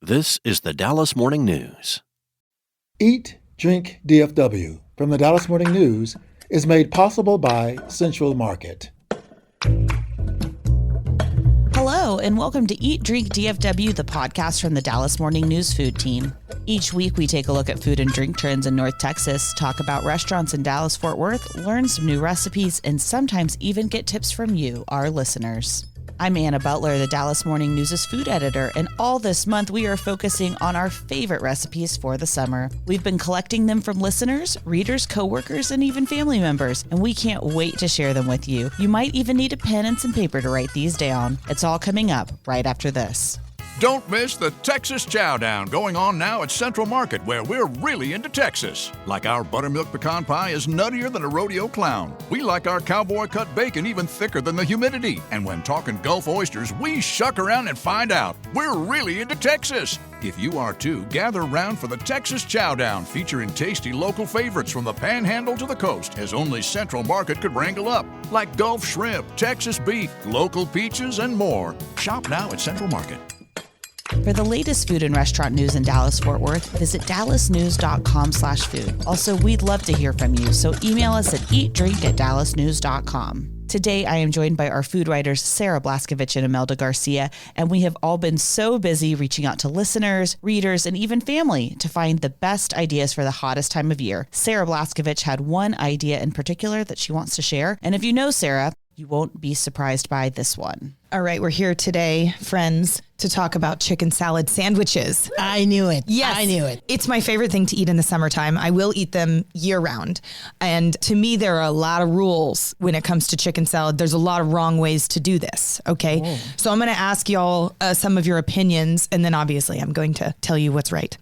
This is the Dallas Morning News. Eat, Drink, DFW from the Dallas Morning News is made possible by Central Market. Hello, and welcome to Eat, Drink, DFW, the podcast from the Dallas Morning News food team. Each week, we take a look at food and drink trends in North Texas, talk about restaurants in Dallas-Fort Worth, learn some new recipes, and sometimes even get tips from you, our listeners. I'm Anna Butler, the Dallas Morning News' food editor, and all this month we are focusing on our favorite recipes for the summer. We've been collecting them from listeners, readers, coworkers, and even family members, and we can't wait to share them with you. You might even need a pen and some paper to write these down. It's all coming up right after this. Don't miss the Texas Chowdown going on now at Central Market, where we're really into Texas. Like our buttermilk pecan pie is nuttier than a rodeo clown. We like our cowboy cut bacon even thicker than the humidity. And when talking Gulf oysters, we shuck around and find out. We're really into Texas. If you are too, gather round for the Texas Chowdown, featuring tasty local favorites from the Panhandle to the coast, as only Central Market could wrangle up, like Gulf shrimp, Texas beef, local peaches, and more. Shop now at Central Market. For the latest food and restaurant news in Dallas-Fort Worth, visit dallasnews.com/food. Also, we'd love to hear from you, so email us at eatdrink@dallasnews.com. Today, I am joined by our food writers, Sancerre Blaskovich and Imelda Garcia, and we have all been so busy reaching out to listeners, readers, and even family to find the best ideas for the hottest time of year. Sancerre Blaskovich had one idea in particular that she wants to share, and if you know Sancerre, you won't be surprised by this one. All right, we're here today, friends, to talk about chicken salad sandwiches. I knew it. Yes. I knew it. It's my favorite thing to eat in the summertime. I will eat them year round. And to me, there are a lot of rules when it comes to chicken salad. There's a lot of wrong ways to do this, okay? Oh. So I'm going to ask y'all some of your opinions, and then obviously I'm going to tell you what's right.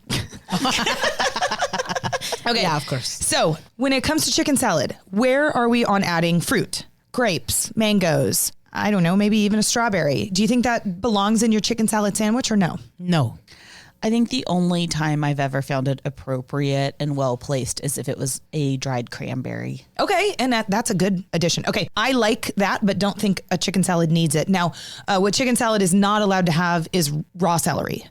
Okay. Yeah, of course. So when it comes to chicken salad, where are we on adding fruit? Grapes, mangoes, I don't know, maybe even a strawberry. Do you think that belongs in your chicken salad sandwich or no? No. I think the only time I've ever found it appropriate and well-placed is if it was a dried cranberry. Okay, and that's a good addition. Okay, I like that, but don't think a chicken salad needs it. Now, what chicken salad is not allowed to have is raw celery.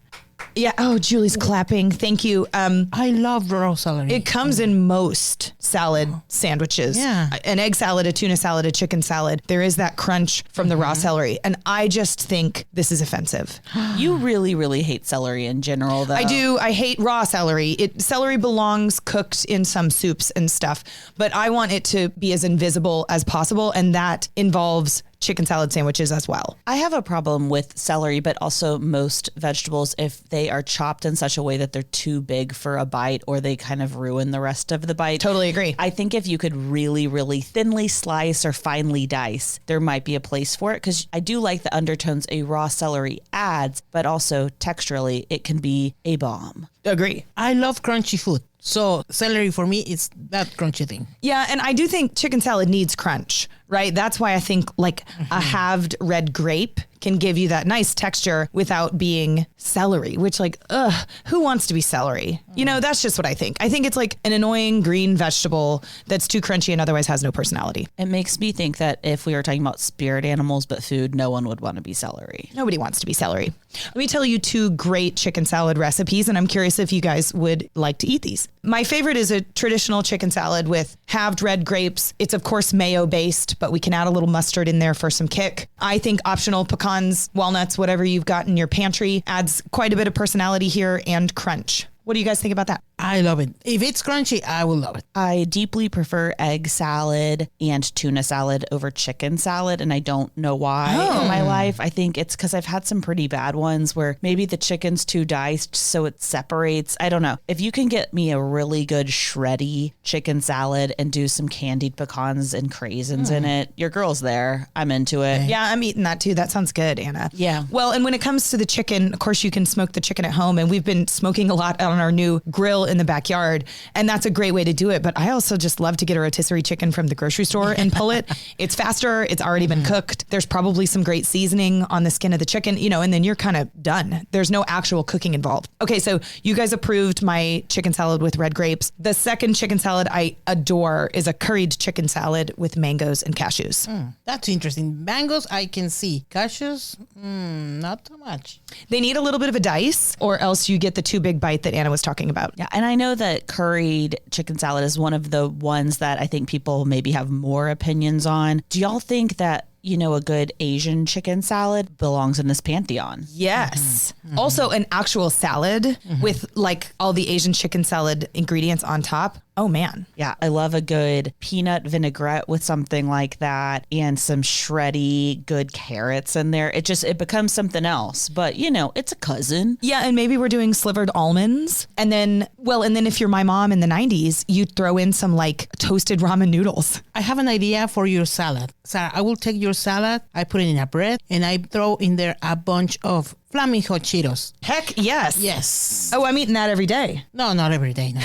Yeah. Oh, Julie's clapping. Thank you. I love raw celery. It comes in most salad sandwiches. Yeah. An egg salad, a tuna salad, a chicken salad. There is that crunch from the raw celery. And I just think this is offensive. You really, really hate celery in general, though. I do. I hate raw celery. Celery belongs cooked in some soups and stuff, but I want it to be as invisible as possible. And that involves chicken salad sandwiches as well. I have a problem with celery, but also most vegetables if they are chopped in such a way that they're too big for a bite or they kind of ruin the rest of the bite. Totally agree. I think if you could really, really thinly slice or finely dice, there might be a place for it, because I do like the undertones a raw celery adds, but also texturally it can be a bomb. Agree. I love crunchy food. So celery for me is that crunchy thing. Yeah, and I do think chicken salad needs crunch, right? That's why I think like a halved red grape can give you that nice texture without being celery, which who wants to be celery? You know, that's just what I think. I think it's like an annoying green vegetable that's too crunchy and otherwise has no personality. It makes me think that if we were talking about spirit animals but food, no one would want to be celery. Nobody wants to be celery. Let me tell you two great chicken salad recipes, and I'm curious if you guys would like to eat these. My favorite is a traditional chicken salad with halved red grapes. It's, of course, mayo-based, but we can add a little mustard in there for some kick. I think optional pecans, walnuts, whatever you've got in your pantry adds quite a bit of personality here and crunch. What do you guys think about that? I love it. If it's crunchy, I will love it. I deeply prefer egg salad and tuna salad over chicken salad, and I don't know why in my life. I think it's because I've had some pretty bad ones where maybe the chicken's too diced so it separates. I don't know. If you can get me a really good shreddy chicken salad and do some candied pecans and craisins in it, your girl's there. I'm into it. Yeah, I'm eating that too. That sounds good, Anna. Yeah. Well, and when it comes to the chicken, of course, you can smoke the chicken at home, and we've been smoking a lot on our new grill in the backyard. And that's a great way to do it. But I also just love to get a rotisserie chicken from the grocery store and pull it. It's faster. It's already been cooked. There's probably some great seasoning on the skin of the chicken, and then you're kind of done. There's no actual cooking involved. Okay, so you guys approved my chicken salad with red grapes. The second chicken salad I adore is a curried chicken salad with mangoes and cashews. That's interesting. Mangoes, I can see. Cashews, not so much. They need a little bit of a dice, or else you get the too big bite that Anna was talking about. Yeah, and I know that curried chicken salad is one of the ones that I think people maybe have more opinions on. Do y'all think that a good Asian chicken salad belongs in this pantheon? Yes. Also, an actual salad with like all the Asian chicken salad ingredients on top. Oh, man. Yeah, I love a good peanut vinaigrette with something like that and some shreddy good carrots in there. It becomes something else. But, it's a cousin. Yeah, and maybe we're doing slivered almonds. And then if you're my mom in the 90s, you'd throw in some like toasted ramen noodles. I have an idea for your salad. Sarah, I will take your salad, I put it in a bread, and I throw in there a bunch of Flaming Hot Cheetos. Heck, yes. Yes. Oh, I'm eating that every day. No, not every day. No.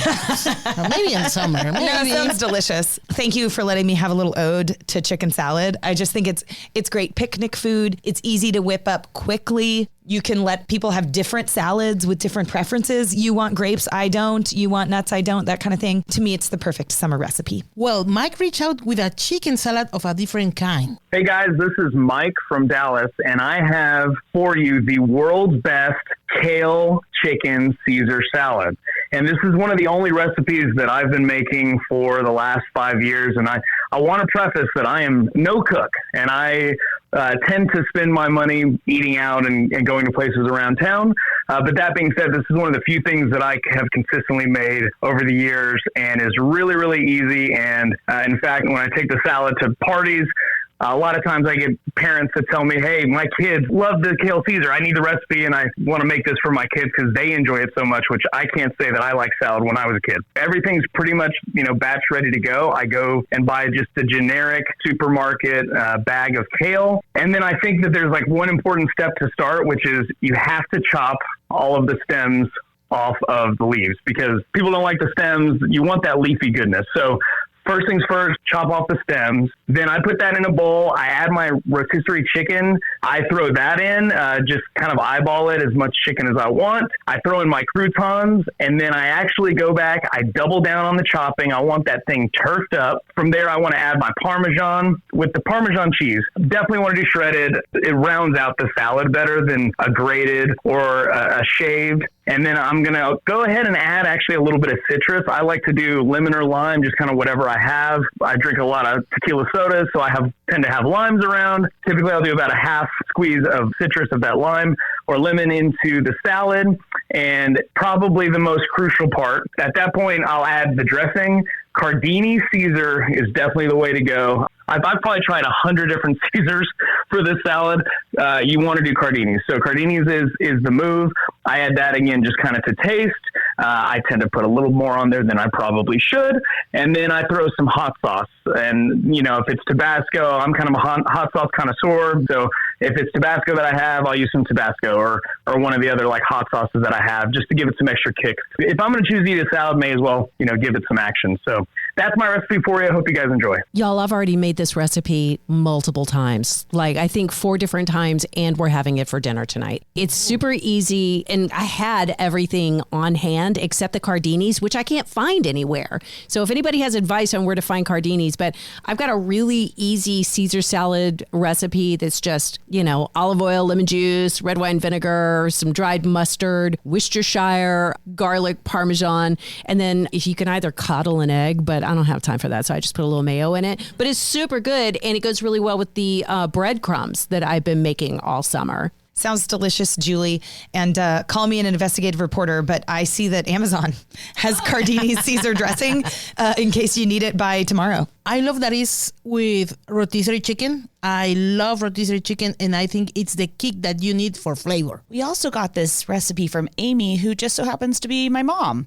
Maybe in summer. Maybe. No, it sounds delicious. Thank you for letting me have a little ode to chicken salad. I just think it's great picnic food. It's easy to whip up quickly. You can let people have different salads with different preferences. You want grapes, I don't. You want nuts, I don't. That kind of thing. To me, it's the perfect summer recipe. Well, Mike reached out with a chicken salad of a different kind. Hey guys, this is Mike from Dallas, and I have for you the world's best kale chicken Caesar salad. And this is one of the only recipes that I've been making for the last 5 years. And I want to preface that I am no cook, and I tend to spend my money eating out and going to places around town. But that being said, this is one of the few things that I have consistently made over the years and is really, really easy. And in fact, when I take the salad to parties, a lot of times I get parents that tell me, hey, my kids love the kale Caesar. I need the recipe and I want to make this for my kids because they enjoy it so much, which I can't say that I like salad when I was a kid. Everything's pretty much, batch ready to go. I go and buy just a generic supermarket bag of kale. And then I think that there's like one important step to start, which is you have to chop all of the stems off of the leaves because people don't like the stems. You want that leafy goodness. So first things first, chop off the stems. Then I put that in a bowl. I add my rotisserie chicken. I throw that in, just kind of eyeball it as much chicken as I want. I throw in my croutons, and then I actually go back. I double down on the chopping. I want that thing turfed up. From there, I want to add my Parmesan. With the Parmesan cheese, definitely want to do shredded. It rounds out the salad better than a grated or a shaved. And then I'm going to go ahead and add actually a little bit of citrus. I like to do lemon or lime, just kind of whatever I have. I drink a lot of tequila sodas, so I tend to have limes around. Typically, I'll do about a half squeeze of citrus of that lime or lemon into the salad. And probably the most crucial part, at that point, I'll add the dressing. Cardini Caesar is definitely the way to go. I've probably tried 100 different Caesars for this salad. You want to do Cardini's. So Cardini's is the move. I add that again, just kind of to taste. I tend to put a little more on there than I probably should. And then I throw some hot sauce. And, if it's Tabasco, I'm kind of a hot sauce connoisseur. So if it's Tabasco that I have, I'll use some Tabasco or one of the other like hot sauces that I have just to give it some extra kick. If I'm going to choose to eat a salad, may as well, give it some action. So that's my recipe for you. I hope you guys enjoy. Y'all, I've already made this recipe multiple times, like I think 4 different times, and we're having it for dinner tonight. It's super easy, and I had everything on hand except the Cardini's, which I can't find anywhere. So if anybody has advice on where to find Cardini's, but I've got a really easy Caesar salad recipe that's just, olive oil, lemon juice, red wine vinegar, some dried mustard, Worcestershire, garlic, Parmesan, and then if you can either coddle an egg, but I don't have time for that, so I just put a little mayo in it. But it's super good, and it goes really well with the breadcrumbs that I've been making all summer. Sounds delicious, Julie. And call me an investigative reporter, but I see that Amazon has Cardini's Caesar dressing in case you need it by tomorrow. I love that it's with rotisserie chicken. I love rotisserie chicken, and I think it's the kick that you need for flavor. We also got this recipe from Amy, who just so happens to be my mom,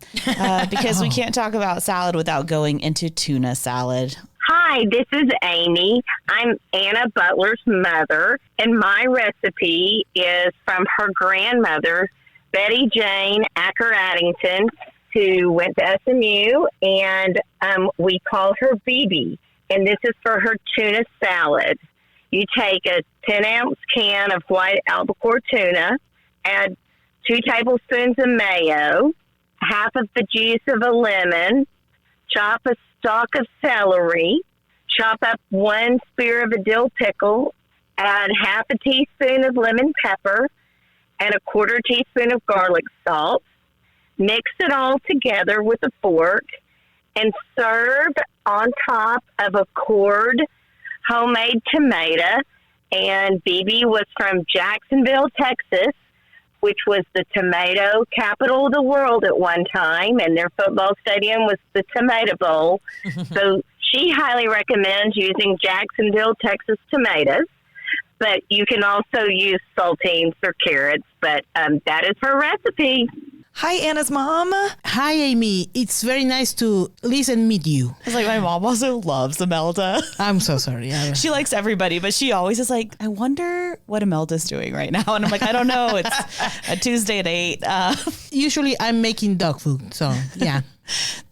because we can't talk about salad without going into tuna salad. Hi, this is Amy. I'm Anna Butler's mother, and my recipe is from her grandmother, Betty Jane Acker Addington, who went to SMU, and we call her BB. And this is for her tuna salad. You take a 10-ounce can of white albacore tuna, add 2 tablespoons of mayo, half of the juice of a lemon, chop a stalk of celery, chop up 1 spear of a dill pickle, add half a teaspoon of lemon pepper, and a 1/4 teaspoon of garlic salt. Mix it all together with a fork and serve on top of a cored homemade tomato. And BB was from Jacksonville, Texas, which was the tomato capital of the world at one time, and their football stadium was the Tomato Bowl. So she highly recommends using Jacksonville, Texas tomatoes, but you can also use saltines or carrots, but that is her recipe. Hi, Anna's mom. Hi, Amy. It's very nice to listen meet you. It's like my mom also loves Imelda. I'm so sorry. She likes everybody, but she always is like, I wonder what Imelda's doing right now. And I'm like, I don't know. It's a Tuesday at 8. Usually I'm making dog food, so yeah.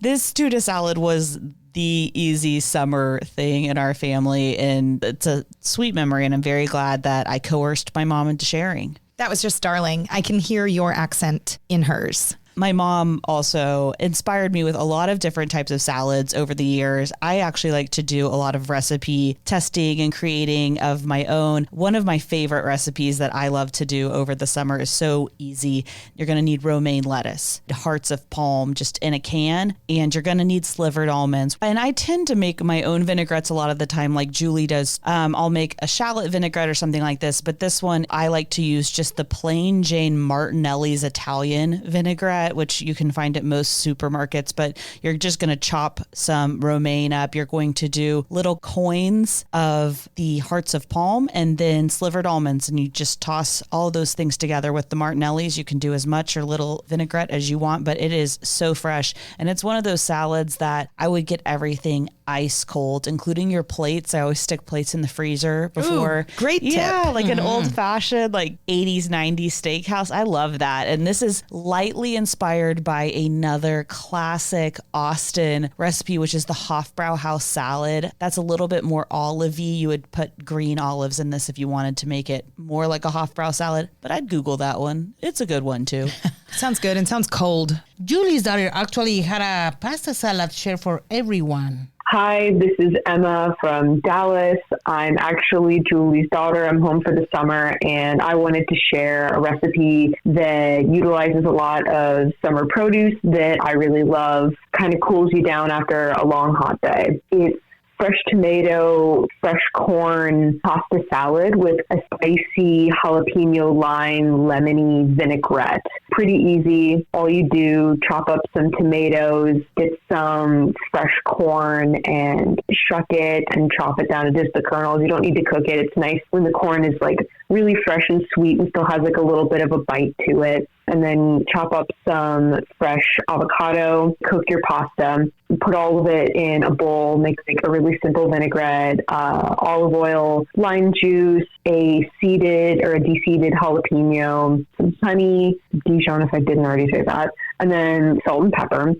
This tuna salad was the easy summer thing in our family, and it's a sweet memory, and I'm very glad that I coerced my mom into sharing. That was just darling. I can hear your accent in hers. My mom also inspired me with a lot of different types of salads over the years. I actually like to do a lot of recipe testing and creating of my own. One of my favorite recipes that I love to do over the summer is so easy. You're going to need romaine lettuce, hearts of palm just in a can, and you're going to need slivered almonds. And I tend to make my own vinaigrettes a lot of the time, like Julie does. I'll make a shallot vinaigrette or something like this, but this one I like to use just the plain Jane Martinelli's Italian vinaigrette, which you can find at most supermarkets, but you're just going to chop some romaine up. You're going to do little coins of the hearts of palm and then slivered almonds, and you just toss all those things together with the Martinellis. You can do as much or little vinaigrette as you want, but it is so fresh. And it's one of those salads that I would get everything ice cold, including your plates. I always stick plates in the freezer before. Ooh, great tip. Yeah, like an old fashioned, like 80s, 90s steakhouse. I love that. And this is lightly inspired by another classic Austin recipe, which is the Hofbrauhaus salad. That's a little bit more olivey. You would put green olives in this if you wanted to make it more like a Hofbrau salad, but I'd Google that one. It's a good one too. Sounds good and sounds cold. Julie's daughter actually had a pasta salad share for everyone. Hi, this is Emma from Dallas. I'm actually Julie's daughter. I'm home for the summer, and I wanted to share a recipe that utilizes a lot of summer produce that I really love. Kind of cools you down after a long, hot day. It's fresh tomato, fresh corn pasta salad with a spicy jalapeno lime lemony vinaigrette. Pretty easy. All you do, chop up some tomatoes, get some fresh corn and shuck it and chop it down to just the kernels. You don't need to cook it. It's nice when the corn is like really fresh and sweet and still has like a little bit of a bite to it. And then chop up some fresh avocado, cook your pasta, put all of it in a bowl, make like a really simple vinaigrette, olive oil, lime juice, a seeded or a de-seeded jalapeno, some honey, Dijon if I didn't already say that, and then salt and pepper.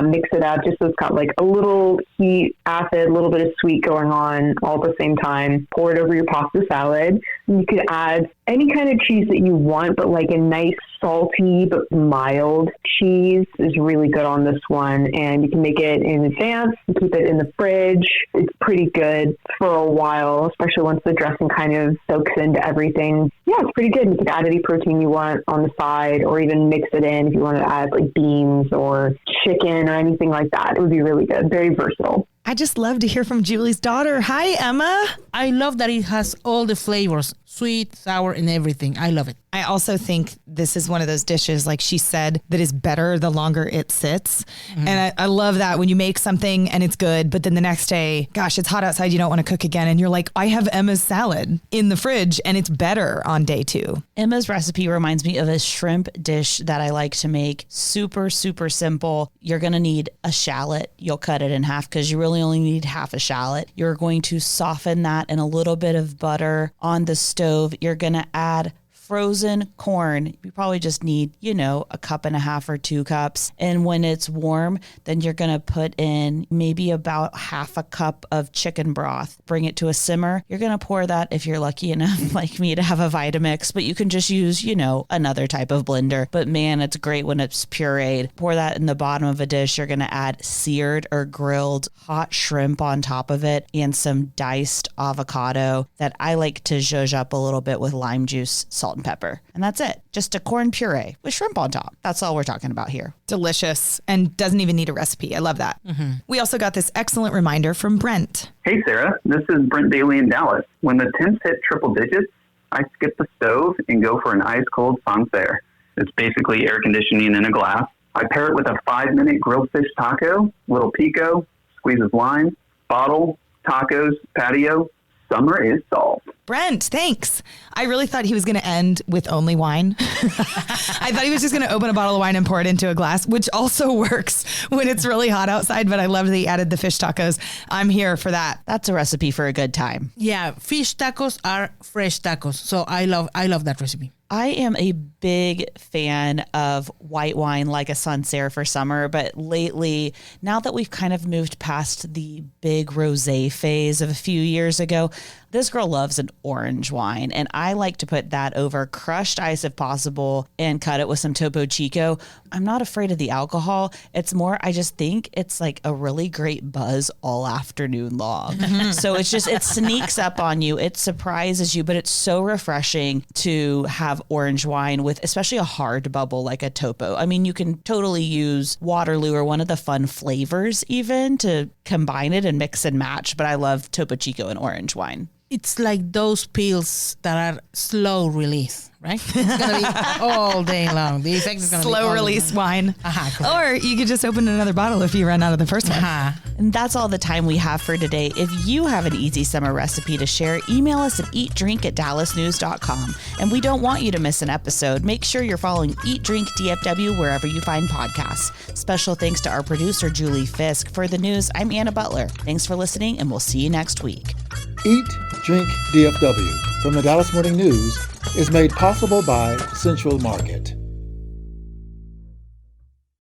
Mix it up just so it's got like a little heat, acid, a little bit of sweet going on all at the same time. Pour it over your pasta salad. And you could add any kind of cheese that you want, but like a nice salty but mild cheese is really good on this one. And you can make it in advance and keep it in the fridge. It's pretty good for a while, especially once the dressing kind of soaks into everything. Yeah, it's pretty good. You could add any protein you want on the side, or even mix it in if you want to add like beans or chicken or anything like that. It would be really good. Very versatile. I just love to hear from Julie's daughter. Hi, Emma. I love that it has all the flavors, sweet, sour, and everything. I love it. I also think this is one of those dishes, like she said, that is better the longer it sits. Mm-hmm. And I love that when you make something and it's good, but then the next day, gosh, it's hot outside, you don't want to cook again. And you're like, I have Emma's salad in the fridge and it's better on day 2. Emma's recipe reminds me of a shrimp dish that I like to make. Super, super simple. You're going to need a shallot. You'll cut it in half because you really only need half a shallot. You're going to soften that in a little bit of butter on the stove. You're going to add frozen corn. You probably just need, a cup and a half or 2 cups. And when it's warm, then you're going to put in maybe about half a cup of chicken broth. Bring it to a simmer. You're going to pour that, if you're lucky enough like me to have a Vitamix, but you can just use, another type of blender. But man, it's great when it's pureed. Pour that in the bottom of a dish. You're going to add seared or grilled hot shrimp on top of it and some diced avocado that I like to zhuzh up a little bit with lime juice, salt, and pepper. And that's it. Just a corn puree with shrimp on top. That's all we're talking about here. Delicious and doesn't even need a recipe. I love that. We also got this excellent reminder from Brent. Hey, Sarah. This is Brent Daly in Dallas. When the temps hit triple digits, I skip the stove and go for an ice-cold Sancerre. It's basically air conditioning in a glass. I pair it with a 5-minute grilled fish taco, little pico, squeezes lime, bottle, tacos, patio. Summer is solved. Brent, thanks. I really thought he was going to end with only wine. I thought he was just going to open a bottle of wine and pour it into a glass, which also works when it's really hot outside. But I love that he added the fish tacos. I'm here for that. That's a recipe for a good time. Yeah, fish tacos are fresh tacos. So I love that recipe. I am a big fan of white wine like a Sancerre for summer, but lately, now that we've kind of moved past the big rosé phase of a few years ago, this girl loves an orange wine, and I like to put that over crushed ice if possible and cut it with some Topo Chico. I'm not afraid of the alcohol. It's more, I just think it's like a really great buzz all afternoon long. So it sneaks up on you. It surprises you, but it's so refreshing to have orange wine with especially a hard bubble like a Topo. I mean, you can totally use Waterloo or one of the fun flavors even to combine it and mix and match, but I love Topo Chico and orange wine. It's like those pills that are slow release, right? It's going to be all day long. The effect is going to be slow release wine. Or you could just open another bottle if you run out of the first one. And that's all the time we have for today. If you have an easy summer recipe to share, email us at eatdrink@dallasnews.com. And we don't want you to miss an episode. Make sure you're following Eat Drink DFW wherever you find podcasts. Special thanks to our producer, Julie Fisk. For the news, I'm Anna Butler. Thanks for listening, and we'll see you next week. Eat, Drink, DFW from the Dallas Morning News is made possible by Central Market.